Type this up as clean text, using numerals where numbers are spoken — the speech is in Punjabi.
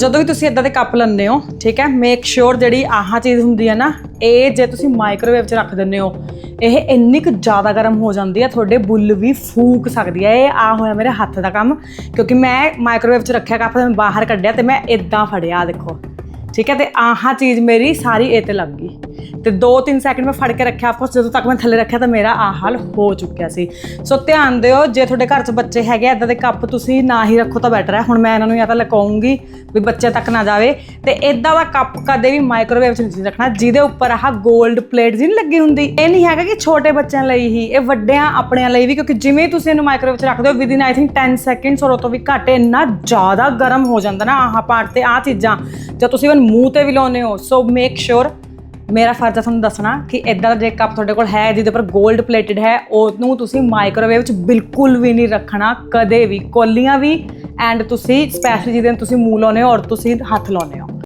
ਜਦੋਂ ਵੀ ਤੁਸੀਂ ਇਦਾਂ ਦੇ ਕੱਪ ਲੈਂਦੇ ਹੋ, ਠੀਕ ਹੈ, ਮੇਕ ਸ਼ੋਰ ਜਿਹੜੀ ਆਹ ਚੀਜ਼ ਹੁੰਦੀ ਹੈ ਨਾ, ਇਹ ਜੇ ਤੁਸੀਂ ਮਾਈਕ੍ਰੋਵੇਵ 'ਚ ਰੱਖ ਦਿੰਦੇ ਹੋ, ਇਹ ਇੰਨੀ ਕੁ ਜ਼ਿਆਦਾ ਗਰਮ ਹੋ ਜਾਂਦੀ ਹੈ ਤੁਹਾਡੇ ਬੁੱਲ ਵੀ ਫੂਕ ਸਕਦੀ ਹੈ। ਇਹ ਆ ਹੋਇਆ ਮੇਰੇ ਹੱਥ ਦਾ ਕੰਮ, ਕਿਉਂਕਿ ਮੈਂ ਮਾਈਕ੍ਰੋਵੇਵ 'ਚ ਰੱਖਿਆ ਕੱਪ, ਮੈਂ ਬਾਹਰ ਕੱਢਿਆ ਤੇ ਮੈਂ ਇਦਾਂ ਫੜਿਆ, ਦੇਖੋ ਠੀਕ ਹੈ, ਤੇ ਆਹ ਚੀਜ਼ ਮੇਰੀ ਸਾਰੀ ਇਹ ਤੇ ਲੱਗ ਗਈ ਤੇ 2-3 ਸੈਕਿੰਡ ਮੈਂ ਫੜ ਕੇ ਰੱਖਿਆ। ਆਫਕੋਰਸ ਜਦੋਂ ਤੱਕ ਮੈਂ ਥੱਲੇ ਰੱਖਿਆ ਤਾਂ ਮੇਰਾ ਆਹ ਹਾਲ ਹੋ ਚੁੱਕਿਆ ਸੀ। ਸੋ ਧਿਆਨ ਦਿਓ, ਜੇ ਤੁਹਾਡੇ ਘਰ 'ਚ ਬੱਚੇ ਹੈਗੇ ਇੱਦਾਂ ਦੇ ਕੱਪ ਤੁਸੀਂ ਨਾ ਹੀ ਰੱਖੋ ਤਾਂ ਬੈਟਰ ਹੈ। ਹੁਣ ਮੈਂ ਇਹਨਾਂ ਨੂੰ ਜਾਂ ਤਾਂ ਲਕਾਉਂਗੀ ਵੀ ਬੱਚੇ ਤੱਕ ਨਾ ਜਾਵੇ, ਤੇ ਇੱਦਾਂ ਦਾ ਕੱਪ ਕਦੇ ਵੀ ਮਾਈਕ੍ਰੋਵੇਵ 'ਚ ਨਹੀਂ ਰੱਖਣਾ ਜਿਹਦੇ ਉੱਪਰ ਆਹ ਗੋਲਡ ਪਲੇਟ ਜੀ ਨਹੀਂ ਲੱਗੀ ਹੁੰਦੀ। ਇਹ ਨਹੀਂ ਹੈਗਾ ਕਿ ਛੋਟੇ ਬੱਚਿਆਂ ਲਈ ਹੀ, ਇਹ ਵੱਡਿਆਂ ਆਪਣਿਆਂ ਲਈ ਵੀ, ਕਿਉਂਕਿ ਜਿਵੇਂ ਤੁਸੀਂ ਇਹਨੂੰ ਮਾਈਕ੍ਰੋਵੇਵ 'ਚ ਰੱਖਦੇ ਹੋ ਵਿਦਿਨ ਆਈ ਥਿੰਕ 10 ਸੈਕਿੰਡਸ ਔਰ ਉਹ ਤੋਂ ਵੀ ਘੱਟ ਇੰਨਾ ਜ਼ਿਆਦਾ ਗਰਮ ਹੋ ਜਾਂਦਾ ਨਾ ਆਹ ਪਾਰਟ ਤੇ ਆਹ ਚੀਜ਼ਾਂ, ਜਦ ਤੁਸੀਂ ਇਵਨ ਮੂੰਹ ਤੇ ਵੀ ਲਾਉਂਦੇ ਹੋ। ਸੋ ਮੇਕ ਸ਼ੋਰ, ਮੇਰਾ ਫਰਜ਼ ਹੈ ਤੁਹਾਨੂੰ ਦੱਸਣਾ ਕਿ ਇੱਦਾਂ ਦਾ ਜੇ ਕੱਪ ਤੁਹਾਡੇ ਕੋਲ ਹੈ ਜਿਹਦੇ ਉੱਪਰ ਗੋਲਡ ਪਲੇਟਡ ਹੈ, ਉਹਨੂੰ ਤੁਸੀਂ ਮਾਈਕ੍ਰੋਵੇਵ 'ਚ ਬਿਲਕੁਲ ਵੀ ਨਹੀਂ ਰੱਖਣਾ ਕਦੇ ਵੀ, ਕੋਲੀਆਂ ਵੀ, ਐਂਡ ਤੁਸੀਂ ਸਪੈਸ਼ਲੀ ਜਿਹਦੇ ਨਾਲ ਤੁਸੀਂ ਮੂੰਹ ਲਾਉਂਦੇ ਹੋ ਔਰ ਤੁਸੀਂ ਹੱਥ ਲਾਉਂਦੇ ਹੋ।